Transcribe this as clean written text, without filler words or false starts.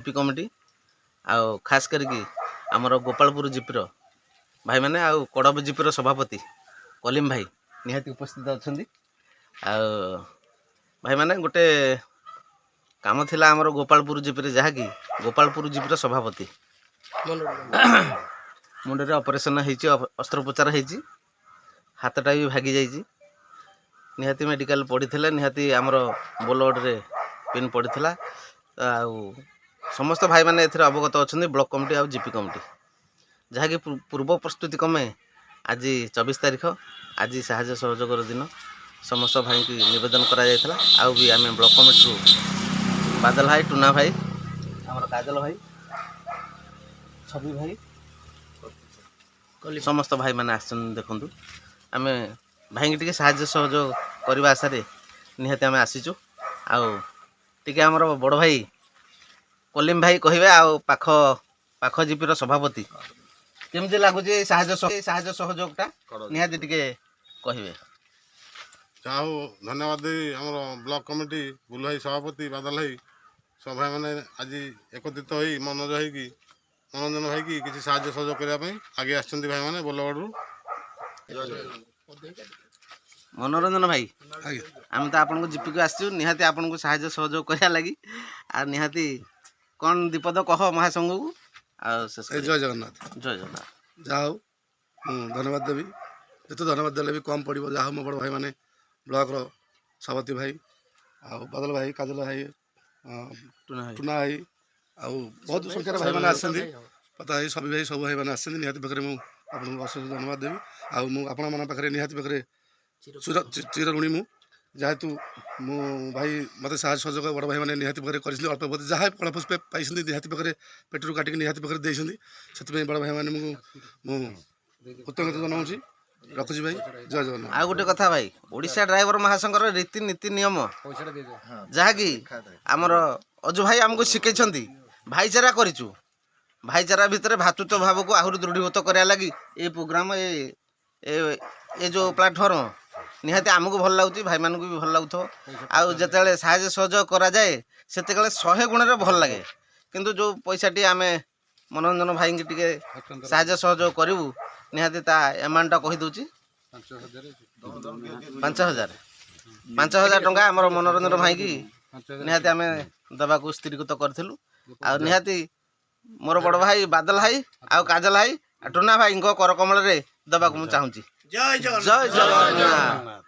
GP committee आउ खास करके आमर गोपालपुर जीपीर भाई मैंने आउ कड़ब जीपीर सभापति कलीम भाई निहाती उपस्थित अच्छा भाई मैंने गोटे काम थिला आमर गोपालपुर जीपी जहाँकि गोपालपुर जीपीर सभापति मुंडे ऑपरेशन होती अस्त्रोपचार होती हाथटा भी भागी जाइए निहाती मेडिकल पड़ी निहाती आमर बोलड रे पिन पड़ा समस्त भाई मैंने एथिरे अवगत अच्छा ब्लॉक कमिटी आ जीपी कमिटी जहाँकि पूर्व प्रस्तुति क्रमे आज 24 तारीख आज साहाय्य सहयोग दिन समस्त भाई की निवेदन करा आउ भी आम ब्लॉक कमिटी बादल भाई टुना भाई आमर काजल भाई छवि भाई समस्त भाई मैंने देखु आम भाई टी साहाय्य सहयोग करने आशारे निहाती आम आसीचु आउ आमर बड़ भाई कलीम भाई कहे पाख पाख जीपीर सभापति केमती लगुच साहाय्य सहयोगटा निहाती टिके कहे चाहू धन्यवाद आमर ब्लॉक कमिटी बुल भाई सभापति बादल भाई सब भाई मैंने आज एकत्रित हो मनोरंजन भाई की किसी साहाय्य सहयोग करने आगे आसछन्ति भाई मैंने बोलगढ़ मनोरंजन भाई आम तो आपन को जीपी को आसचु निहाती आपन को साहाय्य सहयोग करिया लगी आ निहाती कौन दीपद कह महासंघ को जय जगन्नाथ जाओ धन्यवाद देवी जिते धन्यवाद देले भी कम पड़ो जहाँ मो बड़ भाई मैंने ब्लॉक सभापति भाई आ बादल भाई काजल भाई टुना भाई आ बहुत संख्यार भाई मैंने आसछन्ति पता है सभी भाई सब भाई मैंने आसछन्ति निहाती पाखे मुझे आपको अशेष धन्यवाद देवी आपण पाखे निहाती पाखे चिर ऋणी मु जेहेतु मो भाई मत साहय सहयोग बड़ भाई मैंने निहाती पाखे कर अल्प बहुत जहाँ फल पुष्पे पाई निहाती पाखे पेटरू काटिक निहाती पाखे देती से बड़ भाई मैंने कृतज्ञता जनाऊँगी रखुची भाई जय जगन्नाथ। आ गोटे कथा भाई ओडिशा ड्राइवर महासंघर रीति नीति नियम जहाँकि आमर अजु भाई आमको शिखई भाईचारा करूँ भाईचारा भितर भातृत्व भाव को आहरी दृढ़ीभूत करा लगी ये प्रोग्राम ये जो प्लाटफर्म निहाती आमको भल लगुच भाई मानक भी भल लगुथ आते साहाय्य सहयोग कराए से 100 गुण भल लगे किंतु जो पैसाटी आम मनोरंजन भाई की टे साहाय्य सहयोग करूँ निहाती ता एमाउंट कहीदे 5,000 टंका आमर मनोरंजन भाई की निहाती आम देवाक स्थिरीकृत करूँ आ निहाती मोर बड़ भाई बादल भाई आ काजल भाई टुना भाई कर कमल देवाक मुझे चाहूँगी। जय जगन्नाथ।